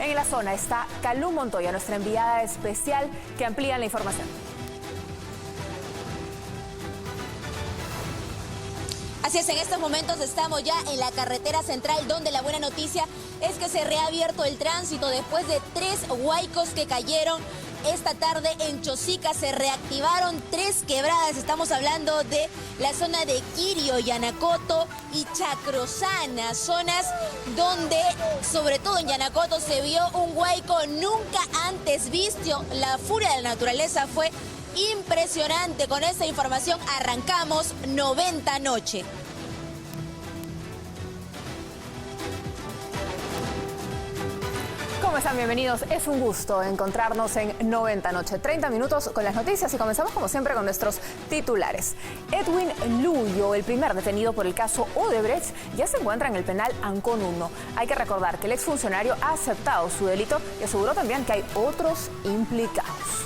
En la zona está Calú Montoya, nuestra enviada especial, que amplía la información. Así es, en estos momentos estamos ya en la carretera central, donde la buena noticia es que se reabierto el tránsito después de 3 huaicos que cayeron esta tarde en Chosica. Se reactivaron 3 quebradas. Estamos hablando de la zona de Quirio, Yanacoto y Chacrosana, zonas donde, sobre todo en Yanacoto, se vio un huaico nunca antes visto. La furia de la naturaleza fue impresionante. Con esta información arrancamos 90 Noche. ¿Cómo están? Bienvenidos. Es un gusto encontrarnos en 90 Noche. 30 minutos con las noticias y comenzamos como siempre con nuestros titulares. Edwin Luyo, el primer detenido por el caso Odebrecht, ya se encuentra en el penal Ancón 1. Hay que recordar que el exfuncionario ha aceptado su delito y aseguró también que hay otros implicados.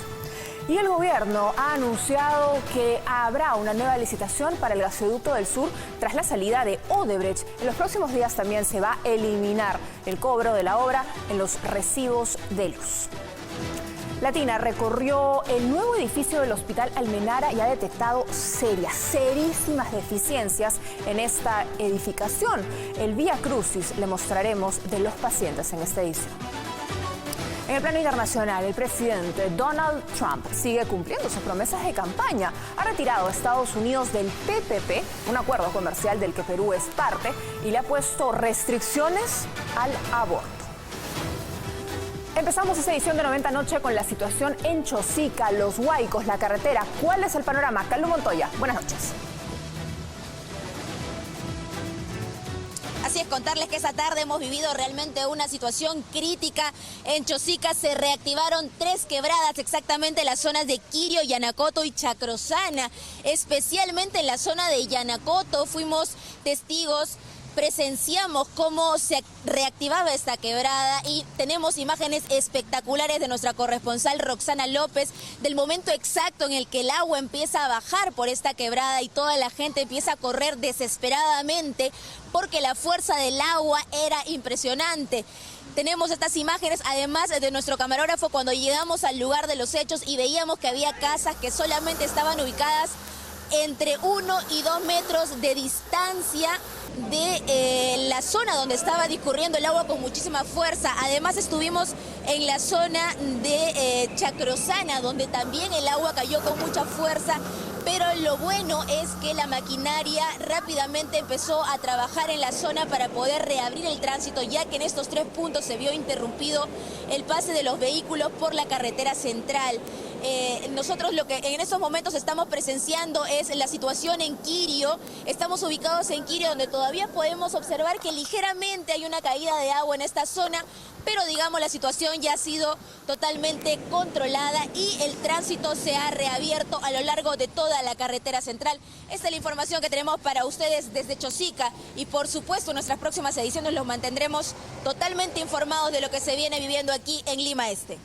Y el gobierno ha anunciado que habrá una nueva licitación para el gasoducto del sur tras la salida de Odebrecht. En los próximos días también se va a eliminar el cobro de la obra en los recibos de luz. Latina recorrió el nuevo edificio del Hospital Almenara y ha detectado serísimas deficiencias en esta edificación. El Vía Crucis le mostraremos de los pacientes en esta edición. En el plano internacional, el presidente Donald Trump sigue cumpliendo sus promesas de campaña. Ha retirado a Estados Unidos del TPP, un acuerdo comercial del que Perú es parte, y le ha puesto restricciones al aborto. Empezamos esta edición de 90 Noche con la situación en Chosica, los huaicos, la carretera. ¿Cuál es el panorama? Calú Montoya, buenas noches. Así es, contarles que esta tarde hemos vivido realmente una situación crítica. En Chosica se reactivaron 3 quebradas, exactamente en las zonas de Quirio, Yanacoto y Chacrosana. Especialmente en la zona de Yanacoto fuimos testigos, presenciamos cómo se reactivaba esta quebrada y tenemos imágenes espectaculares de nuestra corresponsal Roxana López del momento exacto en el que el agua empieza a bajar por esta quebrada y toda la gente empieza a correr desesperadamente porque la fuerza del agua era impresionante. Tenemos estas imágenes, además de nuestro camarógrafo, cuando llegamos al lugar de los hechos y veíamos que había casas que solamente estaban ubicadas entre 1 y 2 metros de distancia de la zona donde estaba discurriendo el agua con muchísima fuerza. Además estuvimos en la zona de Chacrosana, donde también el agua cayó con mucha fuerza. Pero lo bueno es que la maquinaria rápidamente empezó a trabajar en la zona para poder reabrir el tránsito, ya que en estos 3 puntos se vio interrumpido el pase de los vehículos por la carretera central. Nosotros lo que en estos momentos estamos presenciando es la situación en Quirio. Estamos ubicados en Quirio, donde todavía podemos observar que ligeramente hay una caída de agua en esta zona, pero digamos la situación ya ha sido totalmente controlada y el tránsito se ha reabierto a lo largo de toda la carretera central. Esta es la información que tenemos para ustedes desde Chosica y por supuesto en nuestras próximas ediciones los mantendremos totalmente informados de lo que se viene viviendo aquí en Lima Este.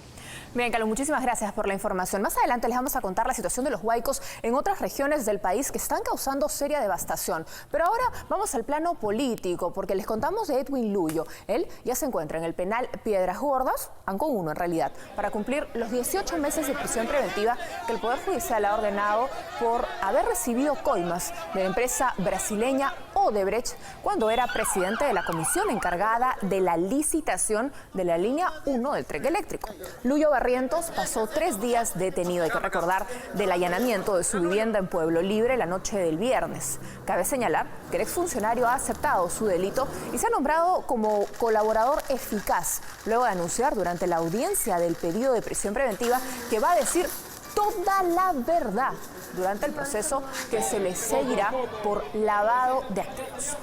Bien, Calú, muchísimas gracias por la información. Más adelante les vamos a contar la situación de los huaicos en otras regiones del país que están causando seria devastación. Pero ahora vamos al plano político, porque les contamos de Edwin Luyo. Él ya se encuentra en el penal Piedras Gordas, Ancón 1 en realidad, para cumplir los 18 meses de prisión preventiva que el Poder Judicial ha ordenado por haber recibido coimas de la empresa brasileña Odebrecht cuando era presidente de la comisión encargada de la licitación de la línea 1 del tren eléctrico. Luyo Barrientos pasó 3 días detenido, hay que recordar, del allanamiento de su vivienda en Pueblo Libre la noche del viernes. Cabe señalar que el exfuncionario ha aceptado su delito y se ha nombrado como colaborador eficaz, luego de anunciar durante la audiencia del pedido de prisión preventiva que va a decir toda la verdad durante el proceso que se le seguirá por lavado de activos.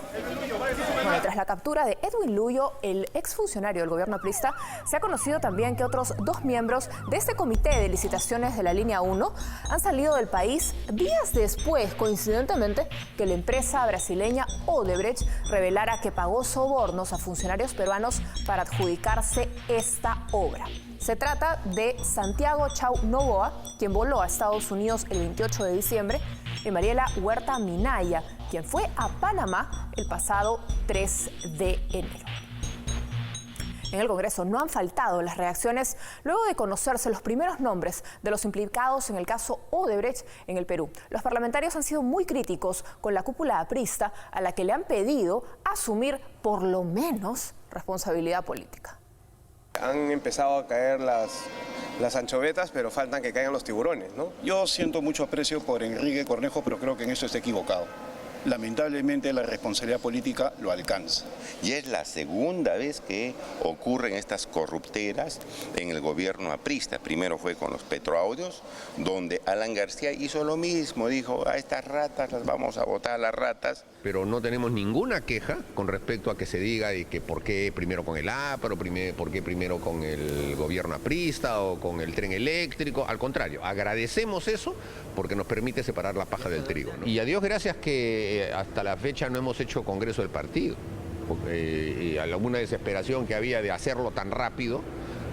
Bueno, tras la captura de Edwin Luyo, el exfuncionario del gobierno aprista, se ha conocido también que otros 2 miembros de este comité de licitaciones de la línea 1 han salido del país días después, coincidentemente, que la empresa brasileña Odebrecht revelara que pagó sobornos a funcionarios peruanos para adjudicarse esta obra. Se trata de Santiago Chau Novoa, quien voló a Estados Unidos el 28 de diciembre, y Mariela Huerta Minaya, quien fue a Panamá el pasado 3 de enero. En el Congreso no han faltado las reacciones luego de conocerse los primeros nombres de los implicados en el caso Odebrecht en el Perú. Los parlamentarios han sido muy críticos con la cúpula aprista, a la que le han pedido asumir por lo menos responsabilidad política. Han empezado a caer las anchovetas, pero faltan que caigan los tiburones, ¿no? Yo siento mucho aprecio por Enrique Cornejo, pero creo que en esto está equivocado. Lamentablemente la responsabilidad política lo alcanza. Y es la segunda vez que ocurren estas corrupteras en el gobierno aprista. Primero fue con los Petroaudios, donde Alan García hizo lo mismo, dijo: a estas ratas las vamos a botar a las ratas. Pero no tenemos ninguna queja con respecto a que se diga de que por qué primero con el APRO, por qué primero con el gobierno aprista o con el tren eléctrico. Al contrario, agradecemos eso porque nos permite separar la paja del trigo, ¿no? Y a Dios gracias que hasta la fecha no hemos hecho congreso del partido, porque alguna desesperación que había de hacerlo tan rápido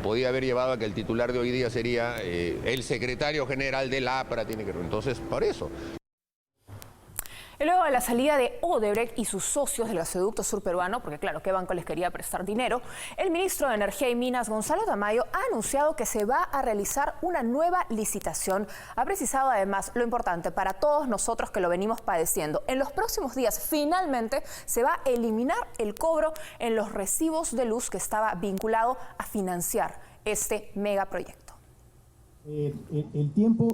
podía haber llevado a que el titular de hoy día sería el secretario general del APRA. Entonces, por eso. Y luego de la salida de Odebrecht y sus socios del gasoducto surperuano, porque claro, ¿qué banco les quería prestar dinero?, el ministro de Energía y Minas, Gonzalo Tamayo, ha anunciado que se va a realizar una nueva licitación. Ha precisado además lo importante para todos nosotros que lo venimos padeciendo. En los próximos días, finalmente, se va a eliminar el cobro en los recibos de luz que estaba vinculado a financiar este megaproyecto. El tiempo,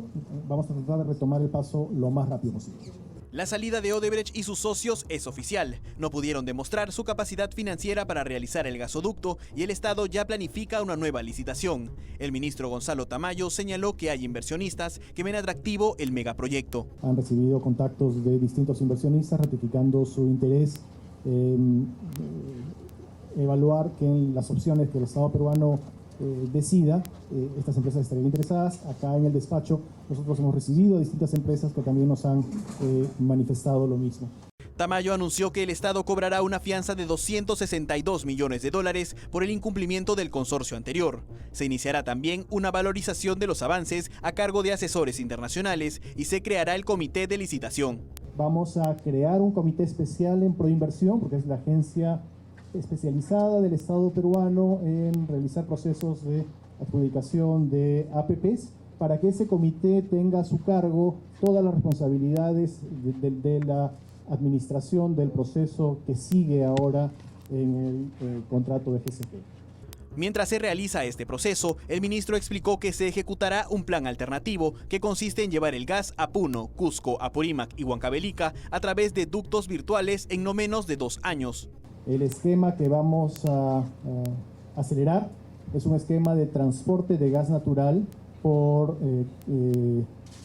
vamos a tratar de retomar el paso lo más rápido posible. La salida de Odebrecht y sus socios es oficial. No pudieron demostrar su capacidad financiera para realizar el gasoducto y el Estado ya planifica una nueva licitación. El ministro Gonzalo Tamayo señaló que hay inversionistas que ven atractivo el megaproyecto. Han recibido contactos de distintos inversionistas ratificando su interés en evaluar que en las opciones que el Estado peruano decida, estas empresas estarían interesadas. Acá en el despacho nosotros hemos recibido a distintas empresas que también nos han manifestado lo mismo. Tamayo anunció que el Estado cobrará una fianza de $262 millones por el incumplimiento del consorcio anterior. Se iniciará también una valorización de los avances a cargo de asesores internacionales y se creará el comité de licitación. Vamos a crear un comité especial en Proinversión, porque es la agencia especializada del Estado peruano en realizar procesos de adjudicación de APPs, para que ese comité tenga a su cargo todas las responsabilidades de la administración del proceso que sigue ahora en el contrato de GCP. Mientras se realiza este proceso, el ministro explicó que se ejecutará un plan alternativo que consiste en llevar el gas a Puno, Cusco, Apurímac y Huancavelica a través de ductos virtuales en no menos de 2 años. El esquema que vamos a acelerar es un esquema de transporte de gas natural por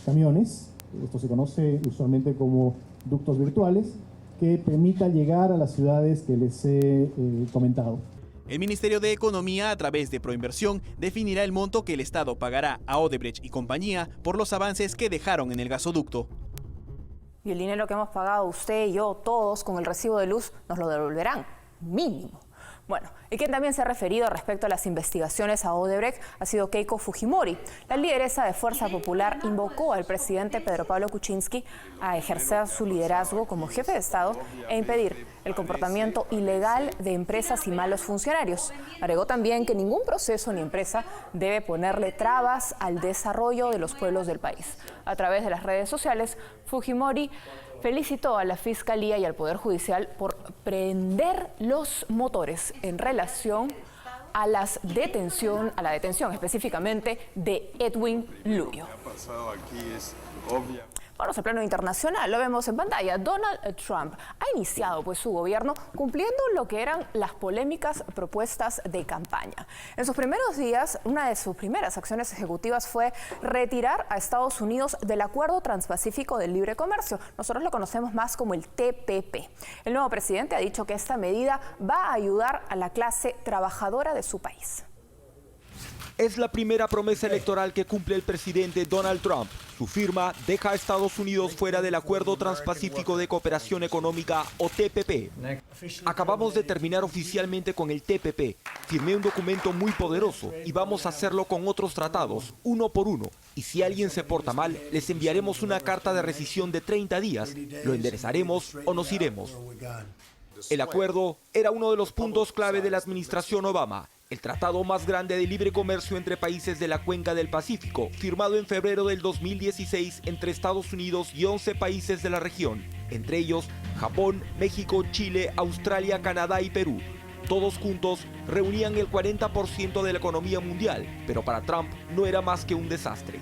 camiones. Esto se conoce usualmente como ductos virtuales, que permita llegar a las ciudades que les he comentado. El Ministerio de Economía, a través de Proinversión, definirá el monto que el Estado pagará a Odebrecht y compañía por los avances que dejaron en el gasoducto. Y el dinero que hemos pagado usted, yo, todos con el recibo de luz, nos lo devolverán, mínimo. Bueno, y quien también se ha referido respecto a las investigaciones a Odebrecht ha sido Keiko Fujimori. La lideresa de Fuerza Popular invocó al presidente Pedro Pablo Kuczynski a ejercer su liderazgo como jefe de Estado e impedir el comportamiento ilegal de empresas y malos funcionarios. Agregó también que ningún proceso ni empresa debe ponerle trabas al desarrollo de los pueblos del país. A través de las redes sociales, Fujimori felicitó a la Fiscalía y al Poder Judicial por prender los motores en relación a la detención específicamente de Edwin Luyo. Vamos al plano internacional, lo vemos en pantalla. Donald Trump ha iniciado su gobierno cumpliendo lo que eran las polémicas propuestas de campaña. En sus primeros días, una de sus primeras acciones ejecutivas fue retirar a Estados Unidos del Acuerdo Transpacífico del Libre Comercio. Nosotros lo conocemos más como el TPP. El nuevo presidente ha dicho que esta medida va a ayudar a la clase trabajadora de su país. Es la primera promesa electoral que cumple el presidente Donald Trump. Su firma deja a Estados Unidos fuera del Acuerdo Transpacífico de Cooperación Económica o TPP. Acabamos de terminar oficialmente con el TPP. Firmé un documento muy poderoso y vamos a hacerlo con otros tratados, uno por uno. Y si alguien se porta mal, les enviaremos una carta de rescisión de 30 días. Lo enderezaremos o nos iremos. El acuerdo era uno de los puntos clave de la administración Obama El tratado más grande de libre comercio entre países de la cuenca del Pacífico, firmado en febrero del 2016 entre Estados Unidos y 11 países de la región, entre ellos Japón, México, Chile, Australia, Canadá y Perú. Todos juntos reunían el 40% de la economía mundial, pero para Trump no era más que un desastre.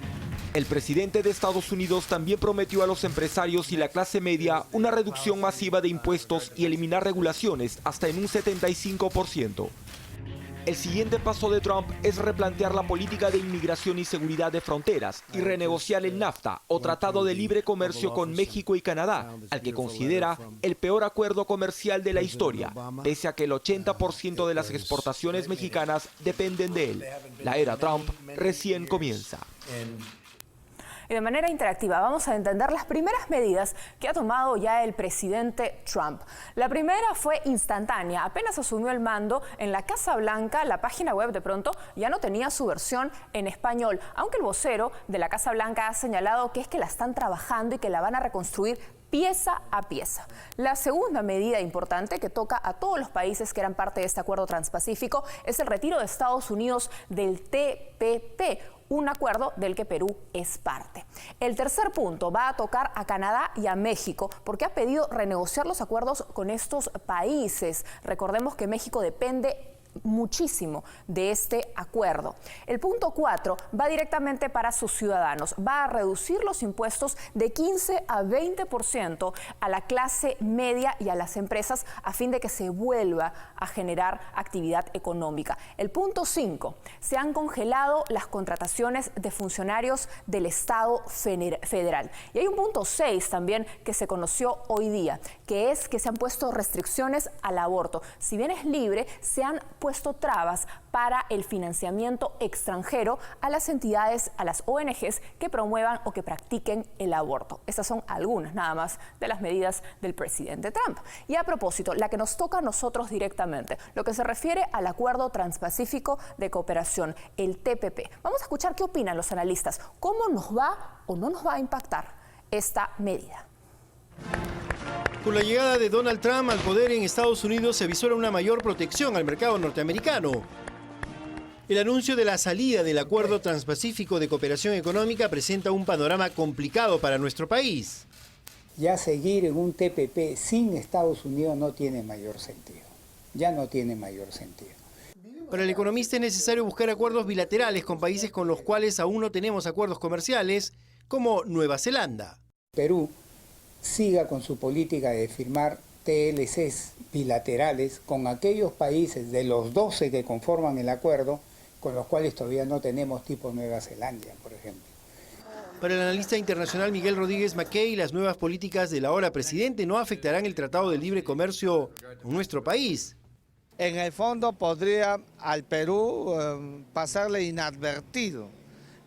El presidente de Estados Unidos también prometió a los empresarios y la clase media una reducción masiva de impuestos y eliminar regulaciones hasta en un 75%. El siguiente paso de Trump es replantear la política de inmigración y seguridad de fronteras y renegociar el NAFTA o Tratado de Libre Comercio con México y Canadá, al que considera el peor acuerdo comercial de la historia, pese a que el 80% de las exportaciones mexicanas dependen de él. La era Trump recién comienza. Y de manera interactiva vamos a entender las primeras medidas que ha tomado ya el presidente Trump. La primera fue instantánea. Apenas asumió el mando en la Casa Blanca, la página web de pronto ya no tenía su versión en español, aunque el vocero de la Casa Blanca ha señalado que es que la están trabajando y que la van a reconstruir pieza a pieza. La segunda medida importante que toca a todos los países que eran parte de este acuerdo transpacífico es el retiro de Estados Unidos del TPP, un acuerdo del que Perú es parte. El tercer punto va a tocar a Canadá y a México porque ha pedido renegociar los acuerdos con estos países. Recordemos que México depende muchísimo de este acuerdo. El punto 4 va directamente para sus ciudadanos. Va a reducir los impuestos de 15 a 20% a la clase media y a las empresas a fin de que se vuelva a generar actividad económica. El punto 5, se han congelado las contrataciones de funcionarios del Estado federal. Y hay un punto 6 también que se conoció hoy día, que es que se han puesto restricciones al aborto. Si bien es libre, se han puesto trabas para el financiamiento extranjero a las entidades, a las ONGs que promuevan o que practiquen el aborto. Estas son algunas nada más de las medidas del presidente Trump. Y a propósito, la que nos toca a nosotros directamente, lo que se refiere al Acuerdo Transpacífico de Cooperación, el TPP. Vamos a escuchar qué opinan los analistas, cómo nos va o no nos va a impactar esta medida. Con la llegada de Donald Trump al poder en Estados Unidos se vislumbra una mayor protección al mercado norteamericano. El anuncio de la salida del Acuerdo Transpacífico de Cooperación Económica presenta un panorama complicado para nuestro país. Ya seguir en un TPP sin Estados Unidos no tiene mayor sentido. Ya no tiene mayor sentido. Para el economista es necesario buscar acuerdos bilaterales con países con los cuales aún no tenemos acuerdos comerciales, como Nueva Zelanda. Perú siga con su política de firmar TLCs bilaterales con aquellos países de los 12 que conforman el acuerdo, con los cuales todavía no tenemos, tipo Nueva Zelanda, por ejemplo. Para el analista internacional Miguel Rodríguez Mackey, las nuevas políticas del ahora presidente no afectarán el Tratado de Libre Comercio en nuestro país. En el fondo podría al Perú pasarle inadvertido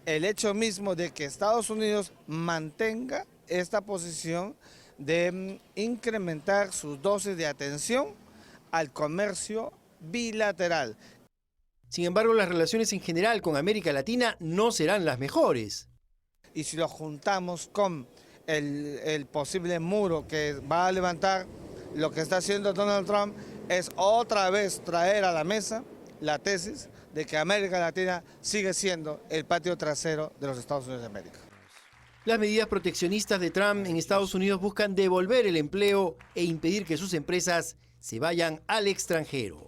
el hecho mismo de que Estados Unidos mantenga esta posición de incrementar sus dosis de atención al comercio bilateral. Sin embargo, las relaciones en general con América Latina no serán las mejores. Y si lo juntamos con el posible muro que va a levantar, lo que está haciendo Donald Trump es otra vez traer a la mesa la tesis de que América Latina sigue siendo el patio trasero de los Estados Unidos de América. Las medidas proteccionistas de Trump en Estados Unidos buscan devolver el empleo e impedir que sus empresas se vayan al extranjero.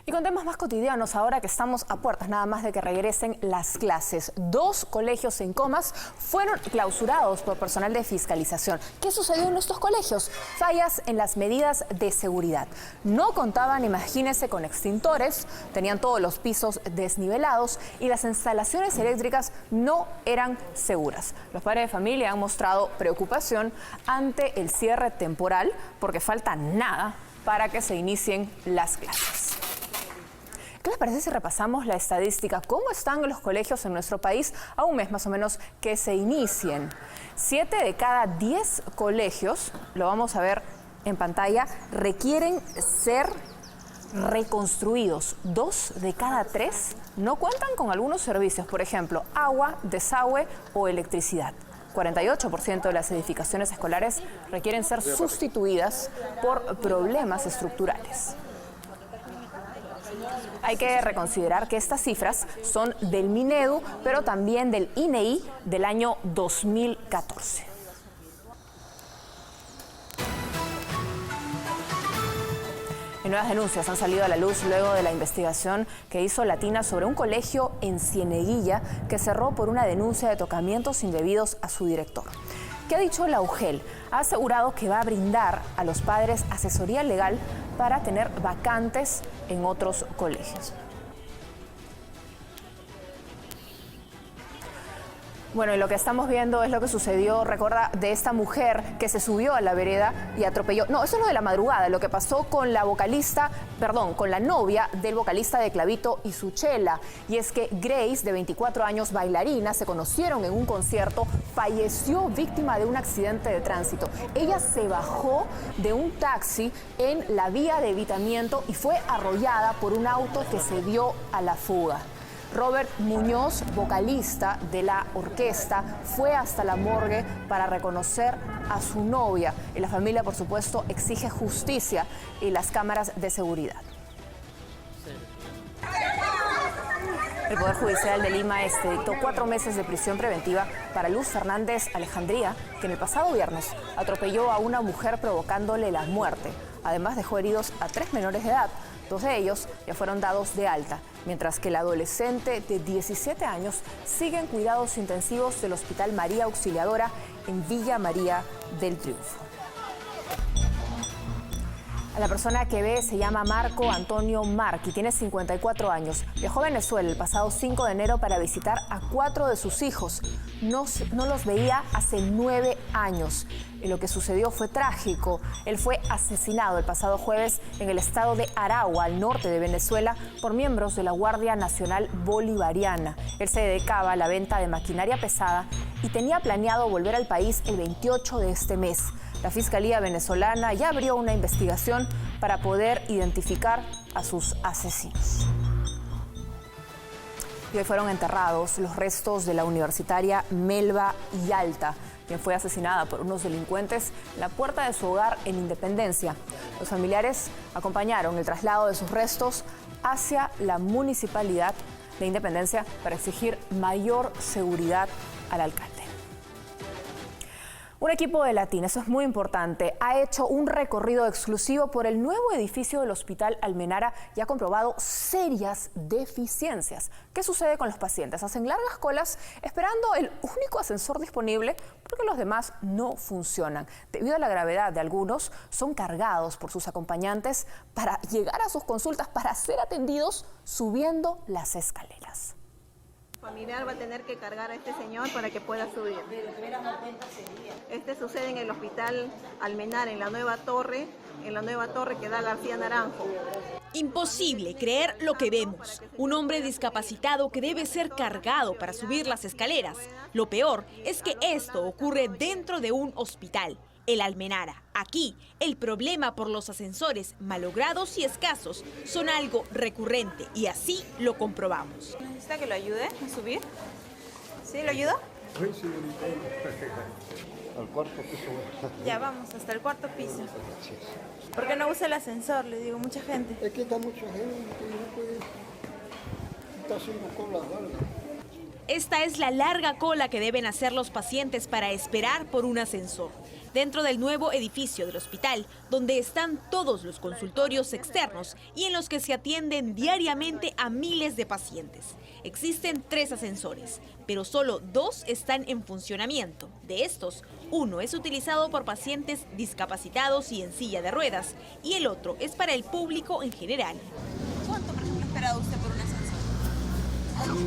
Y con temas más cotidianos, ahora que estamos a puertas nada más de que regresen las clases. 2 colegios en Comas fueron clausurados por personal de fiscalización. ¿Qué sucedió en estos colegios? Fallas en las medidas de seguridad. No contaban, imagínense, con extintores, tenían todos los pisos desnivelados y las instalaciones eléctricas no eran seguras. Los padres de familia han mostrado preocupación ante el cierre temporal porque falta nada para que se inicien las clases. ¿Qué les parece si repasamos la estadística? ¿Cómo están los colegios en nuestro país a un mes más o menos que se inicien? 7 de cada 10 colegios, lo vamos a ver en pantalla, requieren ser reconstruidos. 2 de cada 3 no cuentan con algunos servicios, por ejemplo, agua, desagüe o electricidad. 48% de las edificaciones escolares requieren ser sustituidas por problemas estructurales. Hay que reconsiderar que estas cifras son del Minedu, pero también del INEI del año 2014. Y nuevas denuncias han salido a la luz luego de la investigación que hizo Latina sobre un colegio en Cieneguilla que cerró por una denuncia de tocamientos indebidos a su director. ¿Qué ha dicho la UGEL? Ha asegurado que va a brindar a los padres asesoría legal para tener vacantes en otros colegios. Bueno, y lo que estamos viendo es lo que sucedió, recuerda, de esta mujer que se subió a la vereda y atropelló. No, eso es lo de la madrugada, lo que pasó con la con la novia del vocalista de Clavito y su chela. Y es que Grace, de 24 años, bailarina, se conocieron en un concierto, falleció víctima de un accidente de tránsito. Ella se bajó de un taxi en la vía de evitamiento y fue arrollada por un auto que se dio a la fuga. Robert Muñoz, vocalista de la orquesta, fue hasta la morgue para reconocer a su novia. Y la familia, por supuesto, exige justicia y las cámaras de seguridad. El Poder Judicial de Lima Este dictó 4 meses de prisión preventiva para Luz Fernández Alejandría, quien el pasado viernes atropelló a una mujer provocándole la muerte. Además, dejó heridos a 3 menores de edad. 2 de ellos ya fueron dados de alta, mientras que el adolescente de 17 años sigue en cuidados intensivos del Hospital María Auxiliadora en Villa María del Triunfo. La persona que ve se llama Marco Antonio Marqui, tiene 54 años. Viajó a Venezuela el pasado 5 de enero para visitar a 4 de sus hijos. No los veía hace 9 años. Y lo que sucedió fue trágico. Él fue asesinado el pasado jueves en el estado de Aragua, al norte de Venezuela, por miembros de la Guardia Nacional Bolivariana. Él se dedicaba a la venta de maquinaria pesada y tenía planeado volver al país el 28 de este mes. La Fiscalía venezolana ya abrió una investigación para poder identificar a sus asesinos. Y hoy fueron enterrados los restos de la universitaria Melba Yalta, quien fue asesinada por unos delincuentes en la puerta de su hogar en Independencia. Los familiares acompañaron el traslado de sus restos hacia la municipalidad de Independencia para exigir mayor seguridad al alcalde. Un equipo de Latina, eso es muy importante, ha hecho un recorrido exclusivo por el nuevo edificio del Hospital Almenara y ha comprobado serias deficiencias. ¿Qué sucede con los pacientes? Hacen largas colas esperando el único ascensor disponible porque los demás no funcionan. Debido a la gravedad de algunos, son cargados por sus acompañantes para llegar a sus consultas, para ser atendidos subiendo las escaleras. Familiar va a tener que cargar a este señor para que pueda subir. Este sucede en el Hospital Almenara, en la nueva torre que da García Naranjo. Imposible creer lo que vemos. Un hombre discapacitado que debe ser cargado para subir las escaleras. Lo peor es que esto ocurre dentro de un hospital, el Almenara. Aquí, el problema por los ascensores malogrados y escasos son algo recurrente y así lo comprobamos. ¿Necesita que lo ayude a subir? ¿Sí, lo ayuda? Sí, señorita. Al cuarto piso. Ya vamos, hasta el 4º piso. ¿Por qué no usa el ascensor? Le digo, mucha gente. Es que está mucha gente, no puede. Está haciendo cola larga. Esta es la larga cola que deben hacer los pacientes para esperar por un ascensor. Dentro del nuevo edificio del hospital, donde están todos los consultorios externos y en los que se atienden diariamente a miles de pacientes. Existen 3 ascensores, pero solo 2 están en funcionamiento. De estos, uno es utilizado por pacientes discapacitados y en silla de ruedas, y el otro es para el público en general. ¿Cuánto, por ejemplo, ha esperado usted por un ascensor?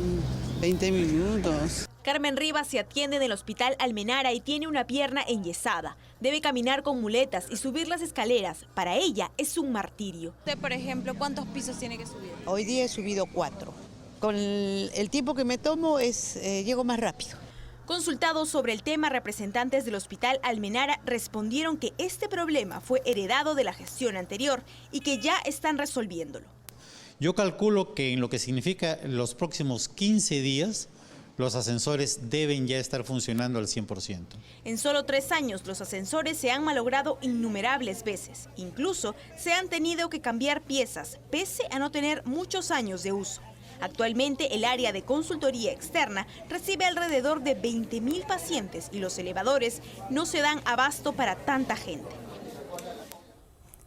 20 minutos. Carmen Rivas se atiende en el Hospital Almenara y tiene una pierna enyesada. Debe caminar con muletas y subir las escaleras. Para ella es un martirio. Usted, por ejemplo, ¿cuántos pisos tiene que subir? Hoy día he subido 4. Con el tiempo que me tomo llego más rápido. Consultados sobre el tema, representantes del Hospital Almenara respondieron que este problema fue heredado de la gestión anterior y que ya están resolviéndolo. Yo calculo que en lo que significa los próximos 15 días los ascensores deben ya estar funcionando al 100%. En solo 3 años, los ascensores se han malogrado innumerables veces. Incluso se han tenido que cambiar piezas, pese a no tener muchos años de uso. Actualmente, el área de consultoría externa recibe alrededor de 20.000 pacientes y los elevadores no se dan abasto para tanta gente.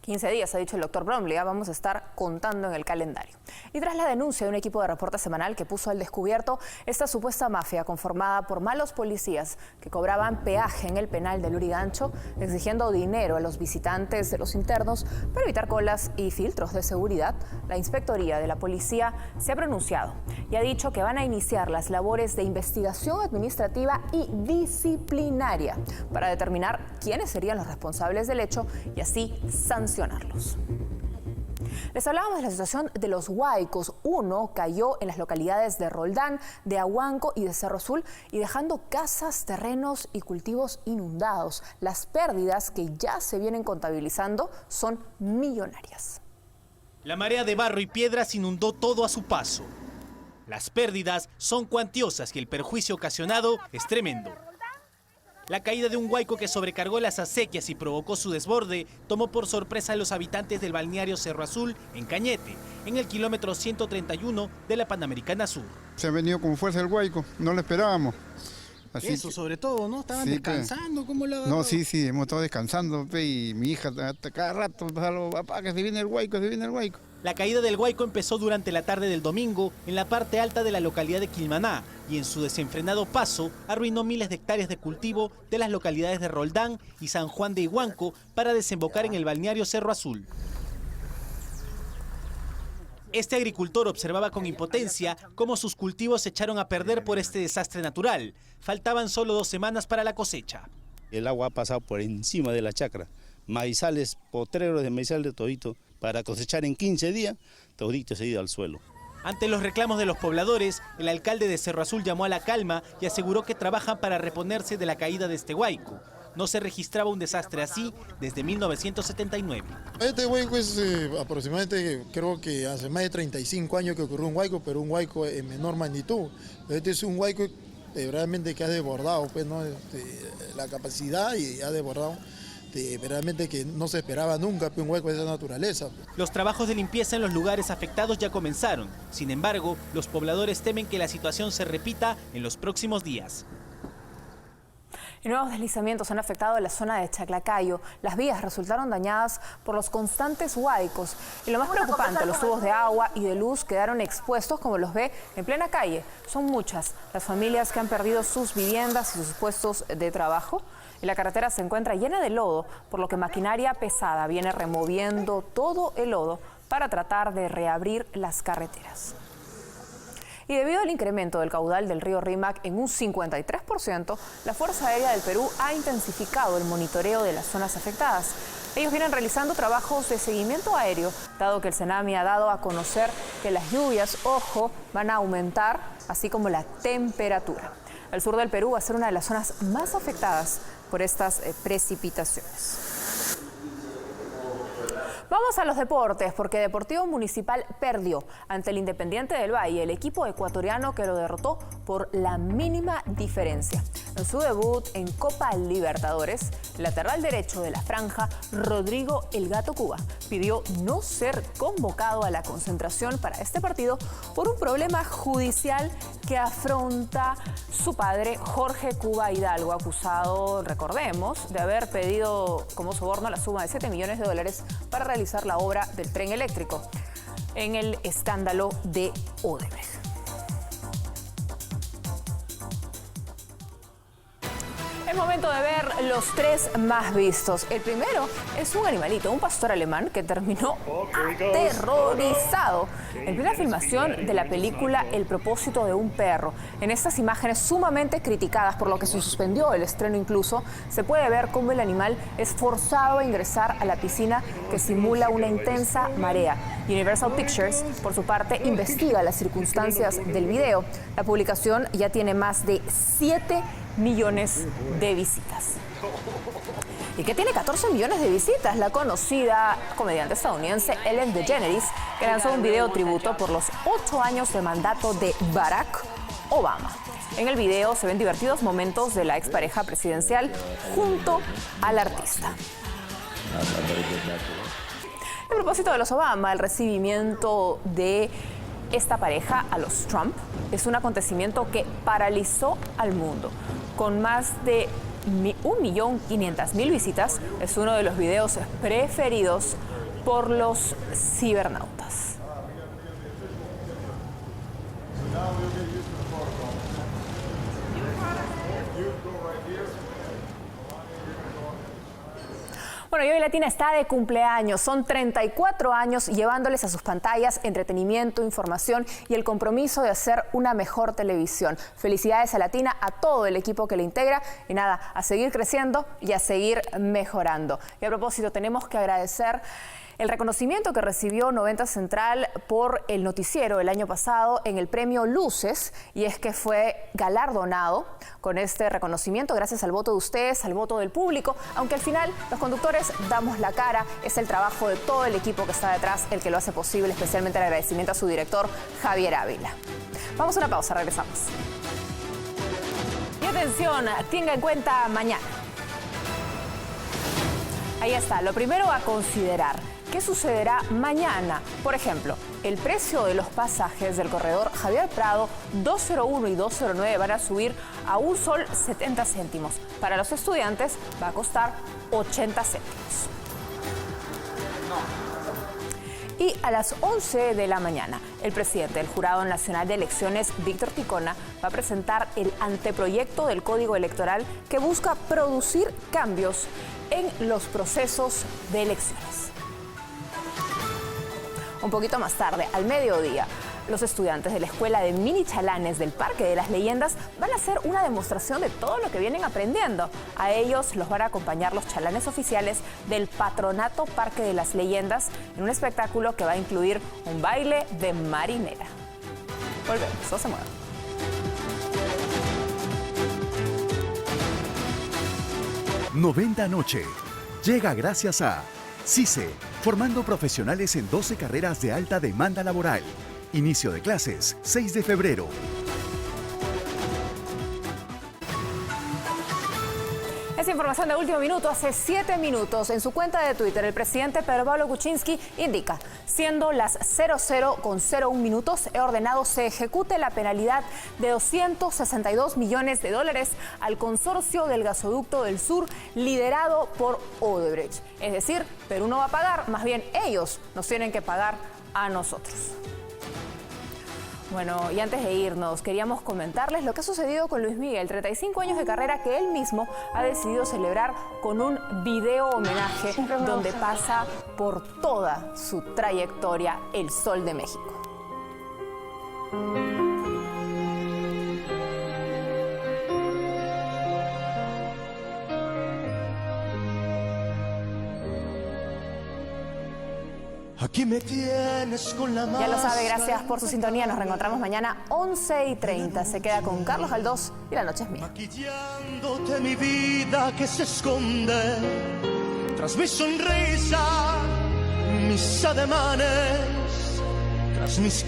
15 días, ha dicho el doctor Bromley, vamos a estar contando en el calendario. Y tras la denuncia de un equipo de reporte semanal que puso al descubierto esta supuesta mafia conformada por malos policías que cobraban peaje en el penal de Lurigancho, exigiendo dinero a los visitantes de los internos para evitar colas y filtros de seguridad, la Inspectoría de la Policía se ha pronunciado y ha dicho que van a iniciar las labores de investigación administrativa y disciplinaria para determinar quiénes serían los responsables del hecho y así sancionarlos. Les hablábamos de la situación de los huaicos. Uno cayó en las localidades de Roldán, de Ahuanco y de Cerro Azul y dejando casas, terrenos y cultivos inundados. Las pérdidas que ya se vienen contabilizando son millonarias. La marea de barro y piedras inundó todo a su paso. Las pérdidas son cuantiosas y el perjuicio ocasionado es tremendo. La caída de un huaico que sobrecargó las acequias y provocó su desborde tomó por sorpresa a los habitantes del balneario Cerro Azul, en Cañete, en el kilómetro 131 de la Panamericana Sur. Se ha venido con fuerza el huaico, no lo esperábamos. Así eso sobre todo, ¿no? ¿Estaban descansando? ¿Cómo lo No, sí, hemos estado descansando, y mi hija hasta cada rato, papá, que se viene el huaico, se viene el huaico. La caída del huaico empezó durante la tarde del domingo en la parte alta de la localidad de Quilmaná y en su desenfrenado paso arruinó miles de hectáreas de cultivo de las localidades de Roldán y San Juan de Iguanco para desembocar en el balneario Cerro Azul. Este agricultor observaba con impotencia cómo sus cultivos se echaron a perder por este desastre natural. Faltaban solo 2 semanas para la cosecha. El agua ha pasado por encima de la chacra. Maizales, potreros de maizal de todito, para cosechar en 15 días, todito se ha ido al suelo. Ante los reclamos de los pobladores, el alcalde de Cerro Azul llamó a la calma y aseguró que trabajan para reponerse de la caída de este huaico. No se registraba un desastre así desde 1979. Este huaico es aproximadamente, creo que hace más de 35 años que ocurrió un huaico, pero un huaico en menor magnitud. Este es un huaico realmente que ha desbordado, pues, ¿no? La capacidad y ha desbordado. Realmente que no se esperaba nunca un hueco de esa naturaleza. Los trabajos de limpieza en los lugares afectados ya comenzaron. Sin embargo, los pobladores temen que la situación se repita en los próximos días. Y nuevos deslizamientos han afectado la zona de Chaclacayo. Las vías resultaron dañadas por los constantes huaicos. Y lo más preocupante, los tubos de agua y de luz quedaron expuestos, como los ve, en plena calle. Son muchas las familias que han perdido sus viviendas y sus puestos de trabajo. Y la carretera se encuentra llena de lodo, por lo que maquinaria pesada viene removiendo todo el lodo para tratar de reabrir las carreteras. Y debido al incremento del caudal del río Rímac en un 53%, la Fuerza Aérea del Perú ha intensificado el monitoreo de las zonas afectadas. Ellos vienen realizando trabajos de seguimiento aéreo, dado que el Senami ha dado a conocer que las lluvias, ojo, van a aumentar, así como la temperatura. El sur del Perú va a ser una de las zonas más afectadas por estas precipitaciones. Vamos a los deportes, porque Deportivo Municipal perdió ante el Independiente del Valle, el equipo ecuatoriano que lo derrotó por la mínima diferencia. En su debut en Copa Libertadores, el lateral derecho de la franja, Rodrigo El Gato Cuba, pidió no ser convocado a la concentración para este partido por un problema judicial que afronta su padre, Jorge Cuba Hidalgo, acusado, recordemos, de haber pedido como soborno la suma de $7 millones para realizar la obra del tren eléctrico en el escándalo de Odebrecht. Es momento de ver los 3 más vistos. El primero es un animalito, un pastor alemán que terminó aterrorizado en plena filmación de la película El propósito de un perro. En estas imágenes sumamente criticadas, por lo que se suspendió el estreno incluso, se puede ver cómo el animal es forzado a ingresar a la piscina que simula una intensa marea. Universal Pictures, por su parte, investiga las circunstancias del video. La publicación ya tiene más de 7 millones de visitas. ¿Y qué tiene 14 millones de visitas? La conocida comediante estadounidense Ellen DeGeneres, que lanzó un video tributo por los 8 años de mandato de Barack Obama. En el video se ven divertidos momentos de la expareja presidencial junto al artista. A propósito de los Obama, el recibimiento de esta pareja a los Trump es un acontecimiento que paralizó al mundo. Con más de 1.500.000 visitas, es uno de los videos preferidos por los cibernautas. Bueno, y hoy Latina está de cumpleaños. Son 34 años llevándoles a sus pantallas entretenimiento, información y el compromiso de hacer una mejor televisión. Felicidades a Latina, a todo el equipo que le integra y nada, a seguir creciendo y a seguir mejorando. Y a propósito, tenemos que agradecer el reconocimiento que recibió 90 Central por el noticiero el año pasado en el premio Luces, y es que fue galardonado con este reconocimiento gracias al voto de ustedes, al voto del público, aunque al final los conductores damos la cara, es el trabajo de todo el equipo que está detrás el que lo hace posible, especialmente el agradecimiento a su director Javier Ávila. Vamos a una pausa, regresamos. Y atención, tenga en cuenta mañana. Ahí está, lo primero a considerar. ¿Qué sucederá mañana? Por ejemplo, el precio de los pasajes del corredor Javier Prado 201 y 209 van a subir a $1.70 céntimos. Para los estudiantes va a costar 80 céntimos. Y a las 11 de la mañana, el presidente del Jurado Nacional de Elecciones, Víctor Ticona, va a presentar el anteproyecto del Código Electoral que busca producir cambios en los procesos de elecciones. Un poquito más tarde, al mediodía, los estudiantes de la Escuela de Mini Chalanes del Parque de las Leyendas van a hacer una demostración de todo lo que vienen aprendiendo. A ellos los van a acompañar los chalanes oficiales del Patronato Parque de las Leyendas en un espectáculo que va a incluir un baile de marinera. Volvemos, no se muevan. 90 Noche llega gracias a CICE, formando profesionales en 12 carreras de alta demanda laboral. Inicio de clases, 6 de febrero. Esa información de último minuto, hace 7 minutos, en su cuenta de Twitter, el presidente Pedro Pablo Kuczynski indica, siendo las 00:01 minutos, he ordenado se ejecute la penalidad de $262 millones al consorcio del gasoducto del sur liderado por Odebrecht. Es decir, Perú no va a pagar, más bien ellos nos tienen que pagar a nosotros. Bueno, y antes de irnos, queríamos comentarles lo que ha sucedido con Luis Miguel, 35 años de carrera que él mismo ha decidido celebrar con un video homenaje donde pasa por toda su trayectoria el Sol de México. Aquí me tienes con la máscara. Ya lo sabe, gracias por su sintonía. Nos reencontramos mañana 11:30. Se queda con Carlos Galdós y la noche es mía. Maquillándote mi vida que se esconde tras mi sonrisa, mis ademanes, tras mis